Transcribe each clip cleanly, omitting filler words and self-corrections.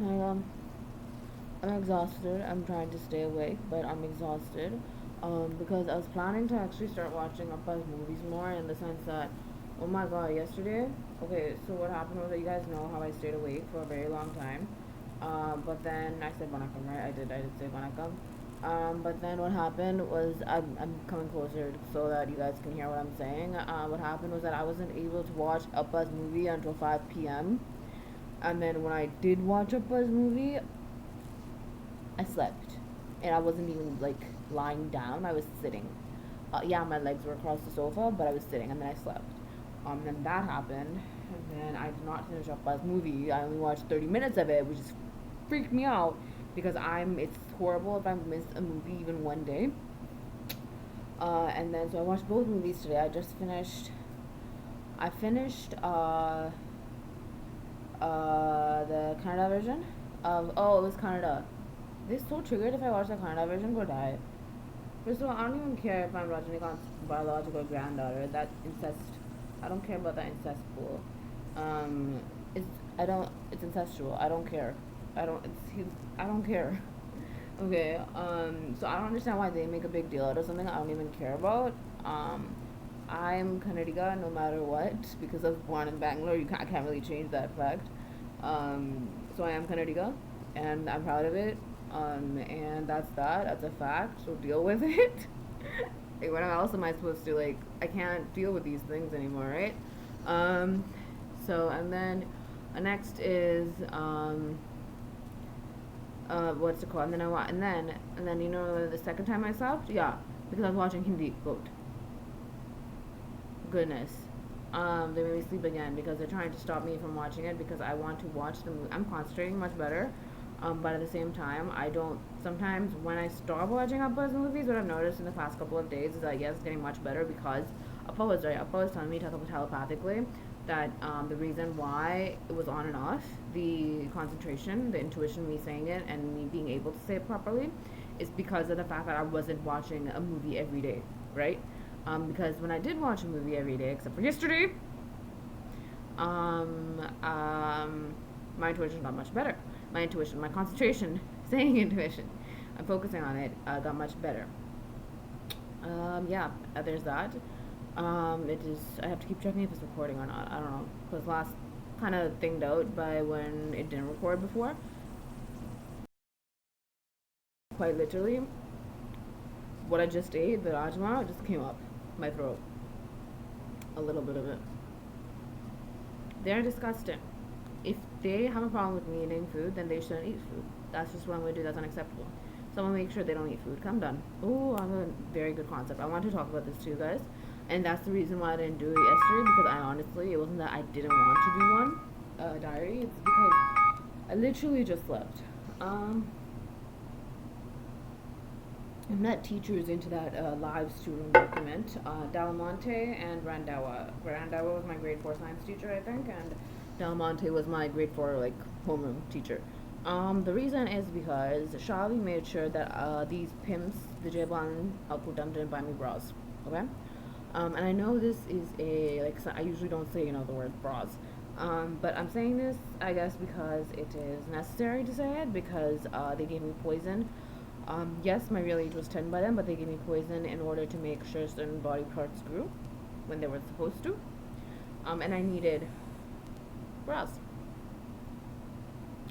Um, I'm exhausted. I'm trying to stay awake, but I'm exhausted. Because I was planning to actually start watching Appa's movies more in the sense that, oh my god, yesterday. Okay, so what happened was that you guys know how I stayed awake for a very long time. But then I said Vanakkam, right? I did say Vanakkam. But then what happened was I'm coming closer so that you guys can hear what I'm saying. What happened was that I wasn't able to watch Appa's movie until 5 p.m. And then when I did watch Appa's movie, I slept, and I wasn't even like lying down. I was sitting. Yeah, my legs were across the sofa, but I was sitting, and then I slept. Then that happened, and then I did not finish up last movie. I only watched 30 minutes of it, which just freaked me out because it's horrible if I miss a movie even one day. And then so I watched both movies today. I finished the Canada version of it was Canada. This so triggered if I watch the Kannada version, go die. First of all, I don't even care if I'm Rajinikanth's biological granddaughter. That incest, I don't care about that incest pool. Um, it's I don't. It's incestual. I don't care. I don't. I don't care. Okay. So I don't understand why they make a big deal out of something I don't even care about. I'm Kannadiga no matter what because I was born in Bangalore. I can't really change that fact. So I am Kannadiga, and I'm proud of it. And that's that. That's a fact. So deal with it. Like, what else am I supposed to like? I can't deal with these things anymore, right? Um, so and then next is what's it called? And then and then you know the second time I slept, yeah, because I was watching Hindi. Goat. Goodness. They made me sleep again because they're trying to stop me from watching it because I want to watch the movie. I'm concentrating much better. But at the same time, I don't. Sometimes when I stop watching Appa's movies, what I've noticed in the past couple of days is that yes, it's getting much better because Appa was right. Appa was telling me telepathically that the reason why it was on and off, the concentration, the intuition, me saying it, and me being able to say it properly, is because of the fact that I wasn't watching a movie every day, right? Because when I did watch a movie every day, except for yesterday, um, um, my intuition got much better. My concentration, saying intuition, I'm focusing on it, got much better. Yeah, there's that. It is. I have to keep checking if it's recording or not. I don't know because last kind of thinged out by when it didn't record before. Quite literally, what I just ate, the rajma, just came up my throat. A little bit of it. They're disgusting. If they have a problem with me eating food, then they shouldn't eat food. That's just what I'm going to do. That's unacceptable. So I'm going to make sure they don't eat food. Come done. Oh, I have a very good concept. I want to talk about this to you guys. And that's the reason why I didn't do it yesterday because I honestly, it wasn't that I didn't want to do one diary. It's because I literally just slept. Um, I met teachers into that live student document. Delamonte and Randawa. Randawa was my grade 4 science teacher, I think, and Delamonte was my grade 4 like homeroom teacher. The reason is because Shavi made sure that these pimps, the Jeban Alkutam, didn't buy me bras. Okay? And I know this is so I usually don't say, the word bras. But I'm saying this, I guess, because it is necessary to say it because they gave me poison. Yes, my real age was 10 by then, but they gave me poison in order to make sure certain body parts grew when they were supposed to. And I needed bras.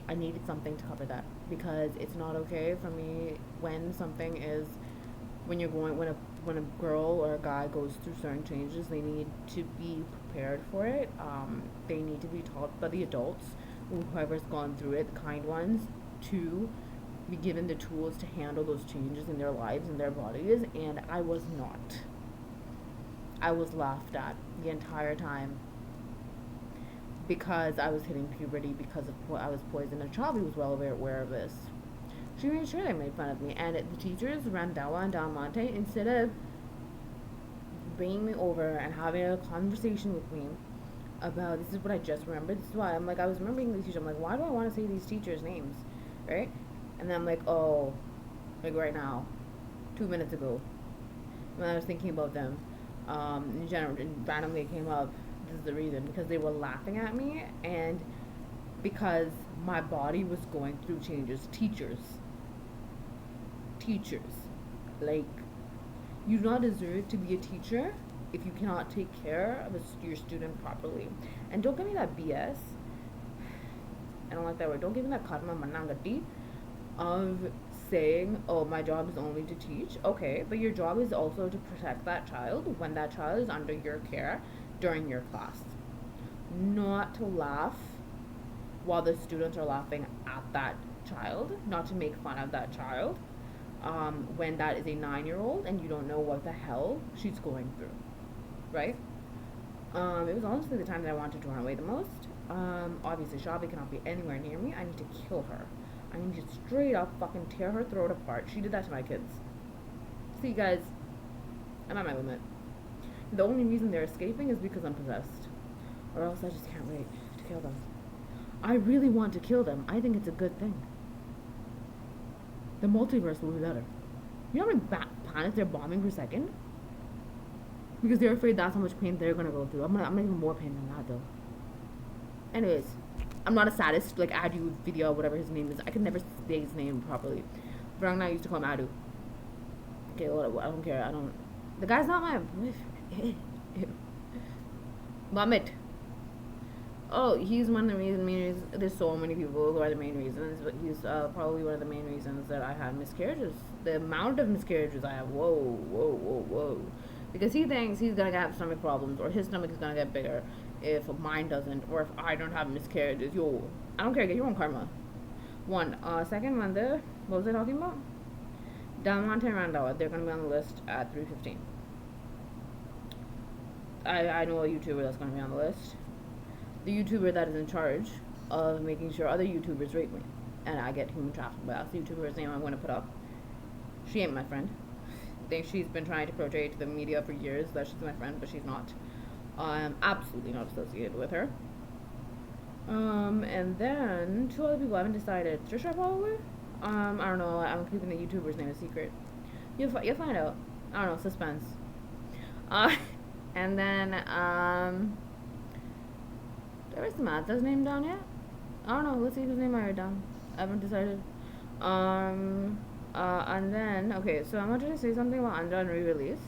I needed something to cover that because it's not okay for me when a girl or a guy goes through certain changes, they need to be prepared for it. They need to be taught by the adults, whoever's gone through it, the kind ones, to be given the tools to handle those changes in their lives and their bodies. And I was not. I was laughed at the entire time because I was hitting puberty because I was poisoned. And Chavi was well aware of this. She made sure they made fun of me. And the teachers, Randawa and Dalmonte, instead of bringing me over and having a conversation with me about this is what I just remembered. This is why I'm like I was remembering these teachers. I'm like, why do I want to say these teachers' names, right? And then I'm like, oh, like right now, 2 minutes ago, when I was thinking about them, in general, and randomly it came up. This is the reason because they were laughing at me and because my body was going through changes. Teachers, like, you do not deserve to be a teacher if you cannot take care of your student properly. And don't give me that BS. I don't like that word. Don't give me that karma manangati of saying, oh, my job is only to teach. Okay, but your job is also to protect that child when that child is under your care during your class. Not to laugh while the students are laughing at that child, not to make fun of that child when that is a 9-year-old and you don't know what the hell she's going through, right? It was honestly the time that I wanted to run away the most. Obviously, Shavi cannot be anywhere near me. I need to kill her. I need to straight up fucking tear her throat apart. She did that to my kids. See, guys, I'm at my limit. The only reason they're escaping is because I'm possessed. Or else I just can't wait to kill them. I really want to kill them. I think it's a good thing. The multiverse will be better. You know how many planets they're bombing per second? Because they're afraid that's how much pain they're gonna go through. I'm gonna even more pain than that, though. Anyways, I'm not a sadist like Adu video, whatever his name is. I can never say his name properly. But I used to call him Adu. Okay, whatever. I don't care. I don't. The guy's not my boyfriend. Vomit. Oh, he's one of the main reasons. There's so many people who are the main reasons, but he's probably one of the main reasons that I had miscarriages. The amount of miscarriages I have, whoa. Because he thinks he's gonna have stomach problems, or his stomach is gonna get bigger if mine doesn't, or if I don't have miscarriages. Yo, I don't care, get your own karma. One. Second one, what was I talking about? Dalmonte and Randall, they're gonna be on the list at 3:15. I know a YouTuber that's gonna be on the list. The YouTuber that is in charge of making sure other YouTubers rate me and I get human traffic. But that's the YouTuber's name I'm going to put up. She ain't my friend. I think she's been trying to portray to the media for years that she's my friend, but she's not. I'm absolutely not associated with her. And then 2 other people I haven't decided. Trisha probably. I don't know. I'm keeping the YouTuber's name a secret. You'll find out. I don't know. Suspense. And then did I write Samantha's name down yet? I don't know. Let's see whose name I wrote down. I haven't decided. And then, okay, so I wanted to say something about Anja and re-release.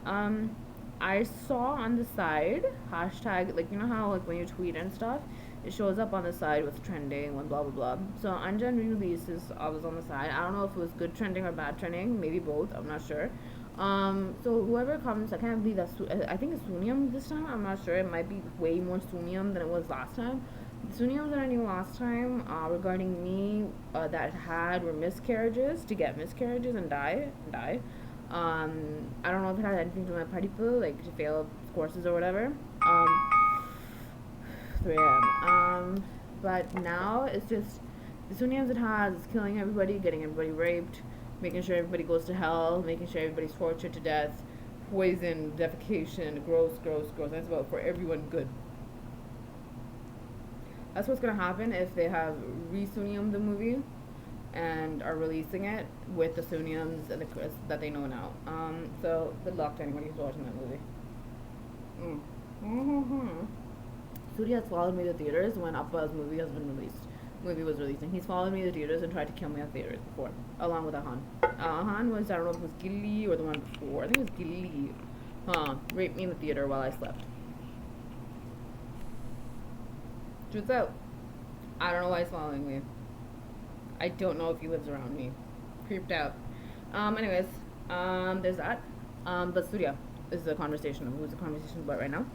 I saw on the side, hashtag, like, you know how, like, when you tweet and stuff, it shows up on the side with trending and blah, blah, blah. So Anja and re-release is always on the side. I don't know if it was good trending or bad trending. Maybe both. I'm not sure. So whoever comments, I can't believe that's, I think it's Sunium this time. I'm not sure. It might be way more Sunium than it was last time. The Suniums that I knew last time regarding me that were miscarriages, to get miscarriages and die. I don't know if it had anything to do with my party pool, like to fail courses or whatever. 3 a.m. But now it's just the Suniums it has is killing everybody, getting everybody raped, making sure everybody goes to hell, making sure everybody's tortured to death, poison, defecation, gross. That's about for everyone good. That's what's gonna happen if they have re-Sunium the movie and are releasing it with the Suniums and that they know now. So good luck to anybody who's watching that movie. Suri has followed me to theaters when Appa's movie was releasing. He's followed me to theaters and tried to kill me at theaters before, along with Ahan. Ahan was, I don't know if it was Gilly or the one before. I think it was Gilly. Raped me in the theater while I slept. Truth's out. I don't know why he's following me. I don't know if he lives around me. Creeped out. Anyways, there's that. But Surya is the conversation of who's the conversation about right now.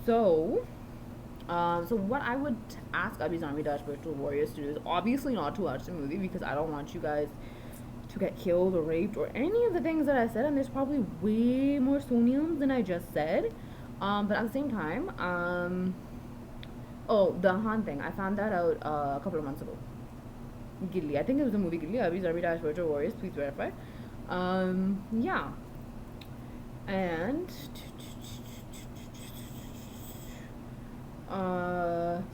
So what I would ask Abhi's Army Dash Virtual Warriors to do is obviously not to watch the movie because I don't want you guys to get killed or raped or any of the things that I said, and there's probably way more Soniums than I just said. But at the same time, the Han thing, I found that out a couple of months ago. Gilly, I think it was the movie Gilly, Abhi's Army Dash Virtual Warriors, please verify. Yeah. And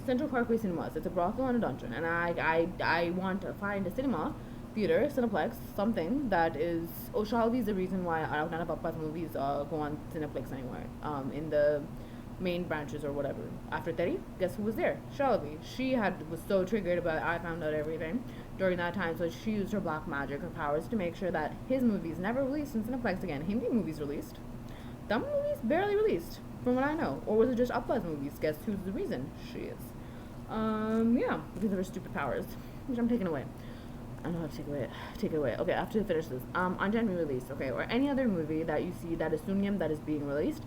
Central Parkway Cinemas. It's a brothel and a dungeon, and I want to find a theater, Cineplex, something that is. Shalvi is the reason why none of Appa's movies go on Cineplex anymore. In the main branches or whatever. After Teddy, guess who was there? Shelby. She was so triggered about I found out everything during that time, so she used her black magic, her powers, to make sure that his movies never released in Cineplex again. Hindi movies released. Dumb movies barely released, from what I know. Or was it just Upbuzz movies? Guess who's the reason? She is. Yeah, because of her stupid powers, which I'm taking away. I don't know how to take it away. Okay, I have to finish this. On January release, okay, or any other movie that you see that is Sunyam that is being released,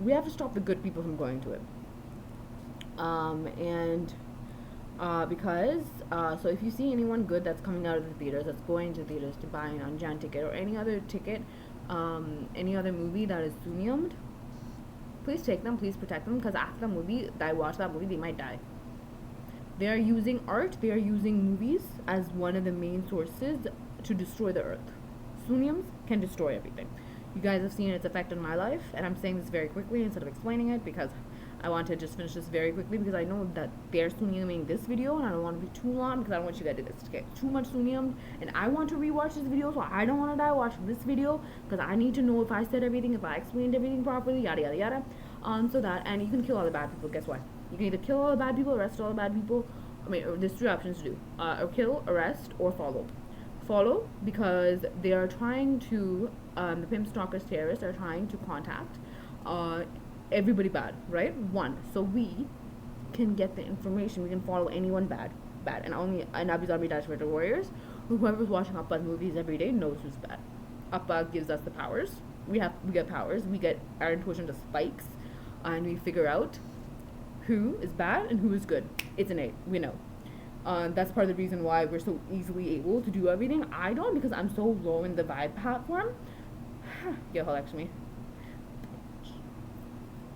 we have to stop the good people from going to it. Because so if you see anyone good that's coming out of the theaters, that's going to theaters to buy an Anjan ticket or any other ticket, any other movie that is Sunyam'd, please take them, please protect them, because after the movie, watch that movie, they might die. They are using art, they are using movies as one of the main sources to destroy the earth. Sunyams can destroy everything. You guys have seen its effect on my life, and I'm saying this very quickly instead of explaining it because I want to just finish this very quickly because I know that they're Sunyamming this video and I don't want to be too long because I don't want you guys to get too much Sunyam, and I want to rewatch this video, so I don't want to die watching this video because I need to know if I said everything, if I explained everything properly, yada yada yada. So that, and you can kill all the bad people. Guess what? You can either kill all the bad people, arrest all the bad people. I mean, there's three options to do: or kill, arrest, or follow. Follow because they are trying to the pimp stalkers terrorists are trying to contact everybody bad, right? One, so we can get the information, we can follow anyone bad, and Abu Dhabi Dashboard Warriors, whoever's watching Upbuzz movies every day knows who's bad. Upbuzz gives us the powers. We get powers, we get our intuition to spikes, and we figure out who is bad and who is good. It's innate, we know. That's part of the reason why we're so easily able to do everything. I don't, because I'm so low in the vibe platform. Yo, hold me.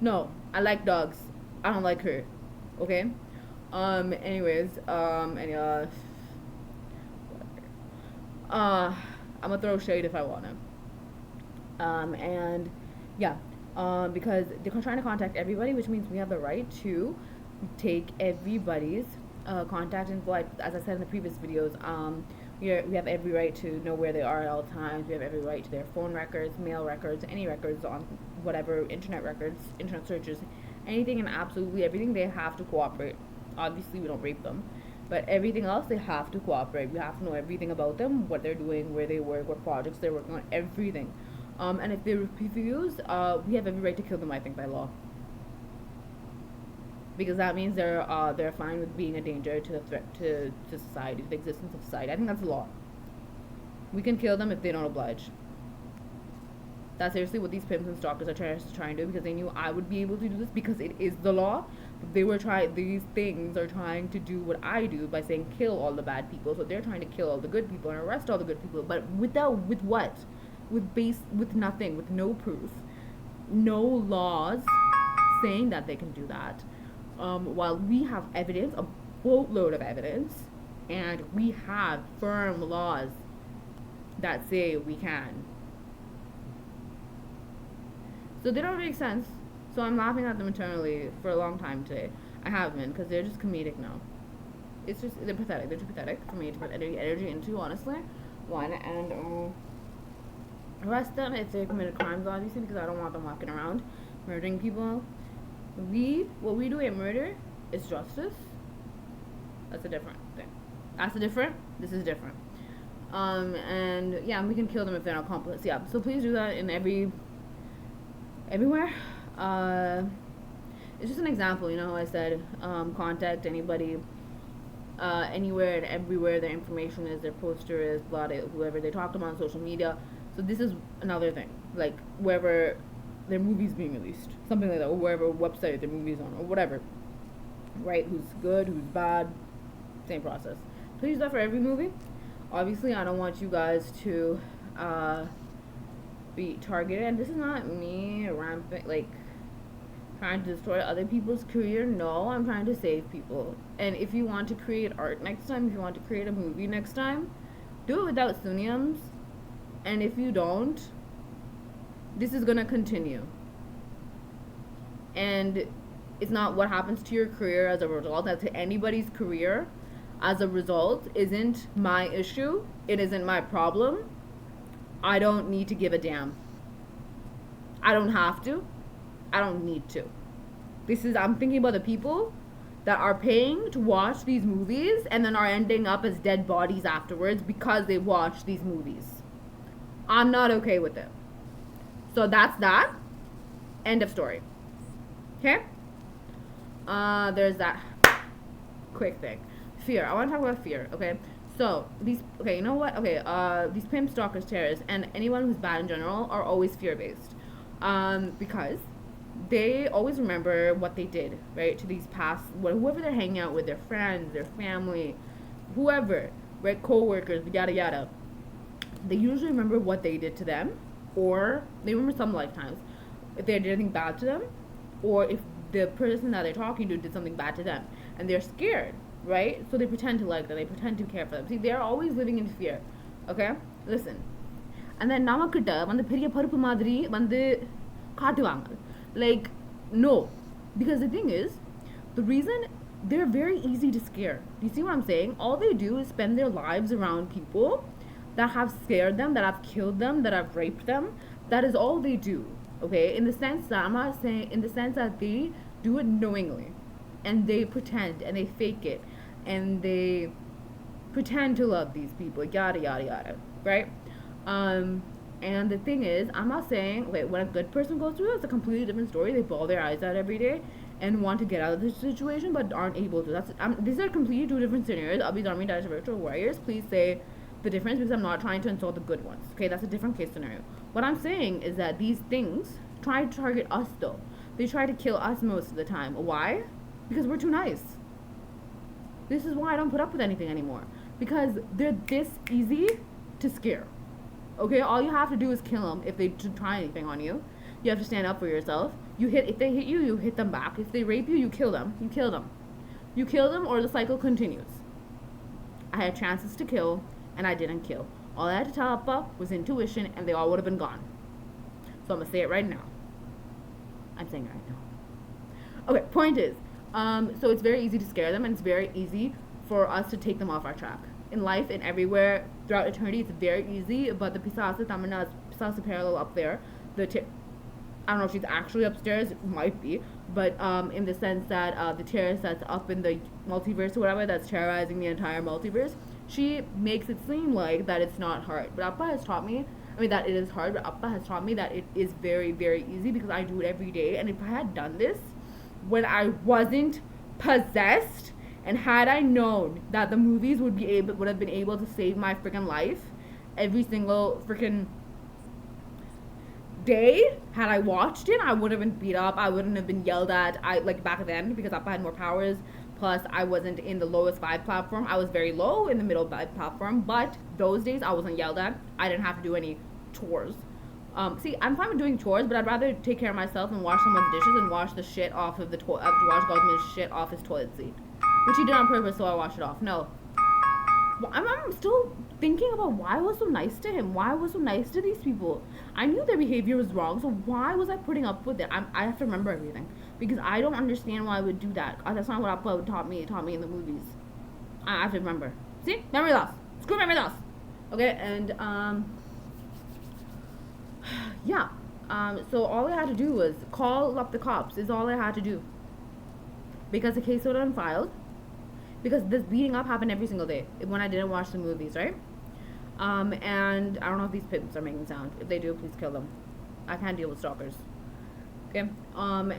No, I like dogs. I don't like her. Okay? Anyways, I'm gonna throw shade if I wanna. And yeah, because they're trying to contact everybody, which means we have the right to take everybody's contact info. As I said in the previous videos, we have every right to know where they are at all times. We have every right to their phone records, mail records, any records on whatever, internet records, internet searches, anything and absolutely everything. They have to cooperate. Obviously, we don't rape them, but everything else, they have to cooperate. We have to know everything about them, what they're doing, where they work, what projects they're working on, everything. And if they refuse, we have every right to kill them, I think, by law. Because that means they're fine with being a danger to the threat to society, to the existence of society. I think that's the law. We can kill them if they don't oblige. That's seriously what these pimps and stalkers are trying to do, because they knew I would be able to do this because it is the law. These things are trying to do what I do by saying kill all the bad people. So they're trying to kill all the good people and arrest all the good people. But with what? With nothing, with no proof, no laws saying that they can do that. While we have evidence, a boatload of evidence, and we have firm laws that say we can. So they don't make sense. So I'm laughing at them internally for a long time today. I have been, because they're just comedic now. It's just, they're pathetic. They're too pathetic for me to put any energy into, honestly. One, and arrest them if they committed crimes, obviously, because I don't want them walking around murdering people. What we do in murder is justice. That's a different thing. This is different. And yeah, we can kill them if they're not accomplice. Yeah, so please do that in everywhere. It's just an example, I said, contact anybody, anywhere and everywhere their information is, their poster is, whoever they talk to them on social media. So this is another thing, like wherever their movies being released, something like that, or wherever website their movies on, or whatever, right? Who's good, who's bad, same process. Please do that for every movie. Obviously, I don't want you guys to be targeted, and this is not me rampant, like trying to destroy other people's career. No, I'm trying to save people. And if you want to create art next time, if you want to create a movie next time, do it without Sunyams. And if you don't, this is gonna continue, and it's not what happens to your career as a result, that to anybody's career as a result isn't my issue. It isn't my problem. I don't need to give a damn. I don't have to. I don't need to. I'm thinking about the people that are paying to watch these movies and then are ending up as dead bodies afterwards because they watched these movies. I'm not okay with it. So that's that. End of story. Okay? There's that quick thing. Fear. I want to talk about fear, okay? So, you know what? Okay, these pimp stalkers, terrorists, and anyone who's bad in general are always fear-based. Because they always remember what they did, right? To these past, whoever they're hanging out with, their friends, their family, whoever, right? Co-workers, yada yada. They usually remember what they did to them, or they remember some lifetimes if they did anything bad to them, or if the person that they're talking to did something bad to them, and they're scared, right? So they pretend to like them, they pretend to care for them. See, they're always living in fear. Okay, listen. And then நமக்கிட்ட வந்து பெரிய பருப்பு மாதிரி வந்து காட்டுவாங்க. Like, no. Because the thing is, the reason they're very easy to scare. Do you see what I'm saying? All they do is spend their lives around people that have scared them, that have killed them, that have raped them. That is all they do. Okay? In the sense that, I'm not saying, in the sense that they do it knowingly. And they pretend, and they fake it. And they pretend to love these people. Yada, yada, yada. Right? And the thing is, I'm not saying, okay, when a good person goes through it, it's a completely different story. They bawl their eyes out every day and want to get out of this situation, but aren't able to. These are completely two different scenarios. Abhi's Army dash virtual warriors. Please say the difference, because I'm not trying to insult the good ones. Okay, that's a different case scenario. What I'm saying is that these things try to target us, though. They try to kill us most of the time. Why? Because we're too nice. This is why I don't put up with anything anymore. Because they're this easy to scare. Okay, all you have to do is kill them if they try anything on you. You have to stand up for yourself. If they hit you, you hit them back. If they rape you, you kill them. You kill them. You kill them, or the cycle continues. I had chances to kill, and I didn't kill. All I had to tell Appa was intuition, and they all would have been gone. So I'm gonna say it right now. I'm saying it right now. Okay, point is, so it's very easy to scare them, and it's very easy for us to take them off our track. In life and everywhere throughout eternity, it's very easy. But the Pisasa Tamana is Pisasa parallel up there. I don't know if she's actually upstairs, might be, but in the sense that the terrorist that's up in the multiverse or whatever, that's terrorizing the entire multiverse, she makes it seem like that it's not hard. But Appa has taught me, that it is hard, but Appa has taught me that it is very, very easy, because I do it every day. And if I had done this when I wasn't possessed, and had I known that the movies would have been able to save my freaking life every single freaking day, had I watched it, I would have been beat up. I wouldn't have been yelled at. Like back then, because Appa had more powers. Plus, I wasn't in the lowest vibe platform. I was very low in the middle vibe platform. But those days, I wasn't yelled at. I didn't have to do any chores. See, I'm fine with doing chores, but I'd rather take care of myself and wash someone's dishes and wash the shit off of the toilet. Wash Gautam's shit off his toilet seat. Which he did on purpose, so I washed it off. No. I'm still thinking about why I was so nice to him. Why I was so nice to these people. I knew their behavior was wrong, so why was I putting up with it? I have to remember everything. Because I don't understand why I would do that. That's not what Appa taught me in the movies. I have to remember. See? Memory loss. Screw memory loss. Okay, and, yeah. So all I had to do was call up the cops, is all I had to do. Because the case was unfiled. Because this beating up happened every single day when I didn't watch the movies, right? And I don't know if these pimps are making sound. If they do, please kill them. I can't deal with stalkers. Okay. Oh my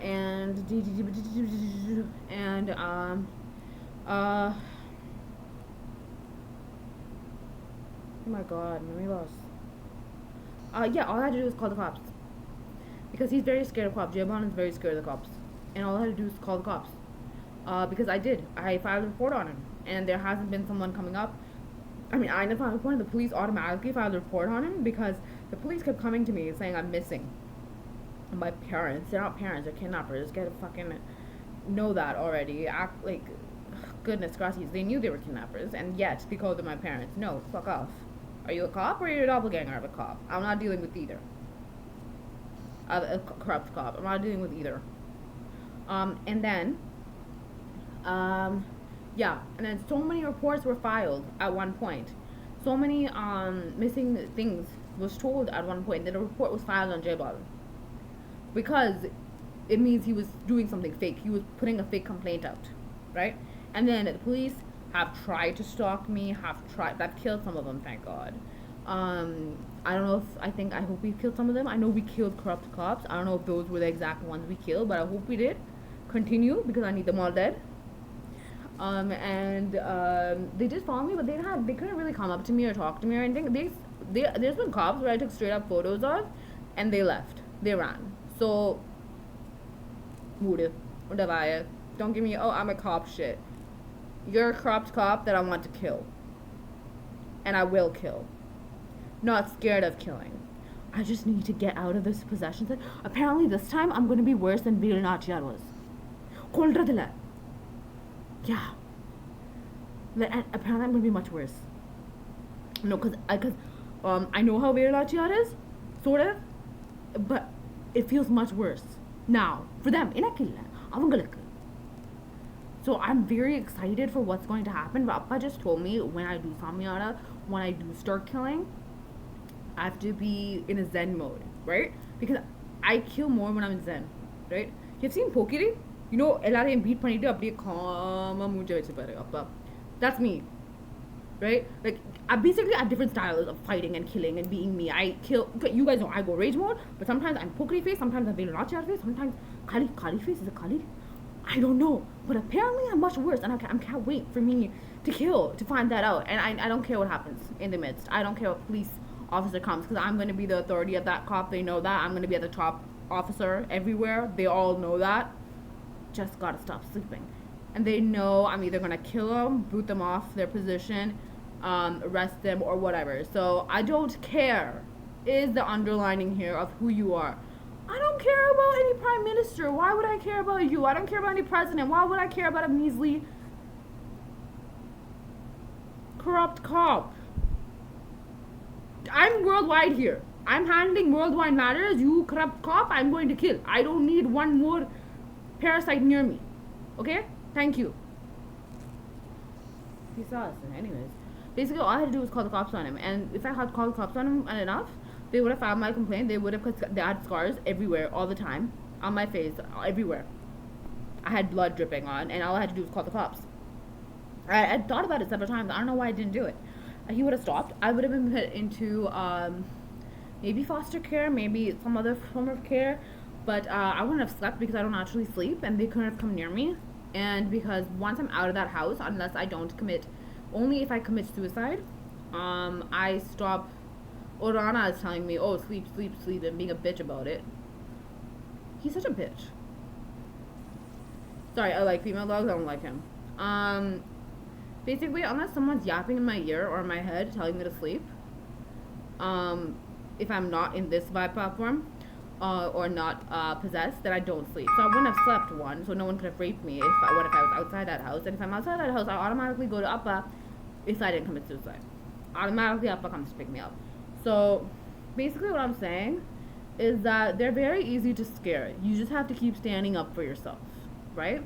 god, memory loss. Yeah, all I had to do was call the cops. Because he's very scared of cops. Jabon is very scared of the cops. And all I had to do is call the cops. Because I did. I filed a report on him. And there hasn't been someone coming up. I never filed a report, and the police automatically filed a report on him, because the police kept coming to me saying I'm missing. And my parents, they're not parents, they're kidnappers. Get to fucking know that already. Act like, goodness gracias, they knew they were kidnappers, and yet they called them my parents. No, fuck off. Are you a cop, or are you a doppelganger of a cop? I'm not dealing with either. A corrupt cop. I'm not dealing with either. And then, yeah, and then so many reports were filed at one point. So many missing things was told at one point that a report was filed on J-Ball. Because it means he was doing something fake. He was putting a fake complaint out, right? And then the police have tried to stalk me, I've killed some of them, thank God. I don't know if, I hope we killed some of them. I know we killed corrupt cops. I don't know if those were the exact ones we killed, but I hope we did. Continue, because I need them all dead. And they did follow me, but they couldn't really come up to me or talk to me or anything. There's been cops where I took straight up photos of, and they left. They ran. So, whatever. Don't give me, oh, I'm a cop shit. You're a corrupt cop that I want to kill. And I will kill. Not scared of killing. I just need to get out of this possession thing. Apparently this time I'm going to be worse than Veer Nachiyar was. Kolradila. Yeah. And apparently I'm going to be much worse. No, because I know how Veer Nachiyar is. Sort of. But it feels much worse. Now. For them. So I'm very excited for what's going to happen. But Appa just told me when I do Samyana, when I do start killing, I have to be in a Zen mode, right? Because I kill more when I'm in Zen, right? You've seen Pokiri? You know, எல்லாரையும் beat பண்ணிட்டு அப்படியே calm மூஞ்ச வச்சு பாரு அப்பா. That's me, right? Like, I basically have different styles of fighting and killing and being me. I kill, you guys know I go rage mode, but sometimes I'm Pokiri face, sometimes I'm Veer Nachiyar face, sometimes Kali face. Is it Kali? I don't know, but apparently I'm much worse, and I can't wait for me to kill, to find that out. And I don't care what happens in the midst. I don't care what police officer comes, because I'm going to be the authority of that cop. They know that. I'm going to be at the top officer everywhere. They all know that. Just gotta stop sleeping. And they know I'm either going to kill them, boot them off their position, arrest them, or whatever. So I don't care, is the underlining here of who you are. I don't care about any prime minister. Why would I care about you? I don't care about any president. Why would I care about a measly corrupt cop? I'm worldwide here. I'm handling worldwide matters. You corrupt cop, I'm going to kill. I don't need one more parasite near me. Okay? Thank you. He saw us. Anyways, basically all I had to do was call the cops on him. And if I had called the cops on him enough, they would have filed my complaint. They would have, because they had scars everywhere, all the time, on my face, everywhere. I had blood dripping on, and all I had to do was call the cops. I thought about it several times. I don't know why I didn't do it. He would have stopped. I would have been put into maybe foster care, maybe some other form of care, but I wouldn't have slept because I don't actually sleep, and they couldn't have come near me. And because once I'm out of that house, unless I don't commit, only if I commit suicide, I stop. Orana is telling me, oh, sleep, sleep, sleep, and being a bitch about it. He's such a bitch. Sorry, I like female dogs. I don't like him. Basically, unless someone's yapping in my ear or in my head telling me to sleep, if I'm not in this vibe platform, or not possessed, then I don't sleep. So I wouldn't have slept one, so no one could have raped me if I was outside that house. And if I'm outside that house, I automatically go to Appa if I didn't commit suicide. Automatically, Appa comes to pick me up. So basically what I'm saying is that they're very easy to scare. You just have to keep standing up for yourself, right?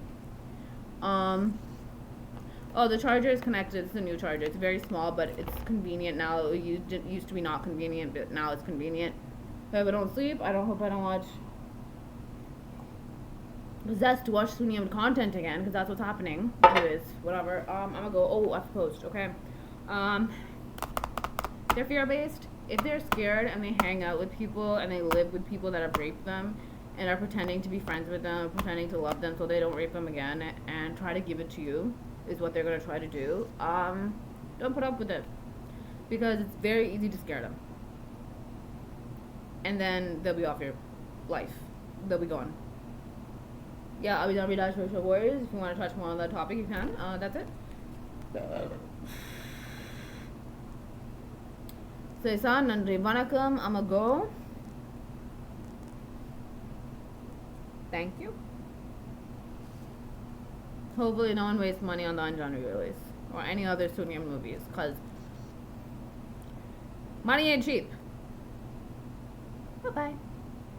Oh, the charger is connected. It's a new charger. It's very small, but it's convenient now. It used to be not convenient, but now it's convenient. I hope I don't sleep. I hope I don't watch Possessed to watch Suniyam content again, because that's what's happening. Anyways, whatever. I'm gonna go. Oh, I have to post. Okay. They're fear-based. If they're scared and they hang out with people and they live with people that have raped them and are pretending to be friends with them, pretending to love them so they don't rape them again, and try to give it to you, is what they're going to try to do, don't put up with it. Because it's very easy to scare them. And then they'll be off your life. They'll be gone. Yeah, I'll be done with Dash Social Warriors. If you want to touch more on that topic, you can. That's it. So, Nandri Vanakkam, I'ma go. Thank you. Hopefully no one wastes money on the Anjani release or any other Suniyam movies, because money ain't cheap. Bye-bye.